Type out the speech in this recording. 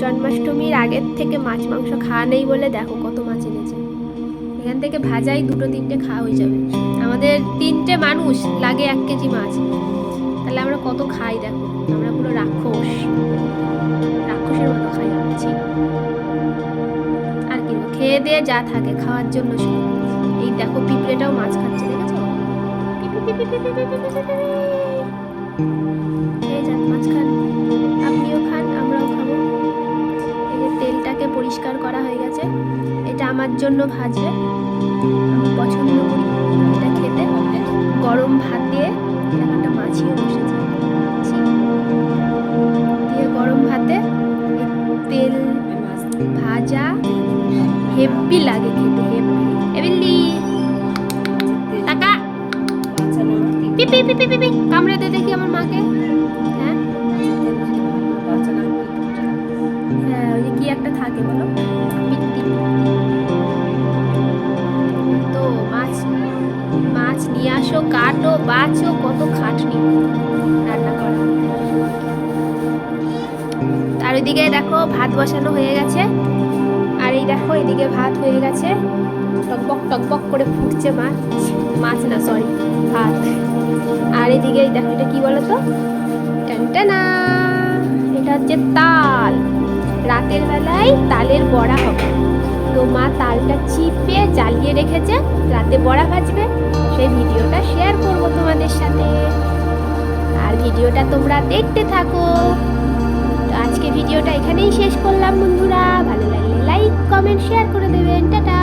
জন্মাষ্টমীর আগের থেকে মাছ মাংস খাওয়া নেই বলে দেখো কত মাছ এনেছে। এখান থেকে ভাজাই 2-3টে খাওয়া হয়ে যাবে। আমাদের 3টে মানুষ লাগে 1 কেজি মাছ, তাহলে আমরা কত খাই দেখো। আমরা পুরো রাক্ষসের মতো খাই যাচ্ছি। আর কি খেয়ে দিয়ে যা থাকে খাওয়ার জন্য সব। এই দেখো পিঁপড়েটাও মাছ খাচ্ছে, দেখেছো? খেয়ে যান, মাছ খান, আপনিও খান, আমরাও খাবো। এই যে তেলটাকে পরিষ্কার করা হয়ে গেছে, এটা আমার জন্য ভাজবে, আমি পছন্দ করি এটা খেতে। গরম ভাত দিয়ে একটা মাছিও বসেছে দিয়ে গরম ভাতে তেল ভাজা হেভি লাগে খেতে, হেভি। এবিলি টাকা পিপি পিপি পিপি কামড়ে দে দেখি আমার মাকে। হ্যাঁ হ্যাঁ, ওই যে কি একটা থাকে বলো, পিত্তি। তো মাছ নিয়ে আসো, কাটো, বাছো, কত খাটনি রান্না করা। আর ওইদিকে দেখো ভাত বসানো হয়ে গেছে, আর এই দেখো এদিকে ভাত হয়ে গেছে, টকবক টকবক করে ফুটছে মাছ না সরি ভাত। আর এদিকে দেখো এটা কি বলো তো, টানটানা, এটা হচ্ছে তাল। রাতের বেলায় তালের বড়া হবে, তো মা তালটা চিপে জ্বালিয়ে রেখেছে, রাতে বড়া ভাজবে। সেই ভিডিওটা শেয়ার করব তোমাদের সাথে, আর ভিডিওটা তোমরা দেখতে থাকো। তো আজকে ভিডিওটা এখানেই শেষ করলাম বন্ধুরা। ভালো লাগলে লাইক কমেন্ট শেয়ার করে দেবেন। টাটা।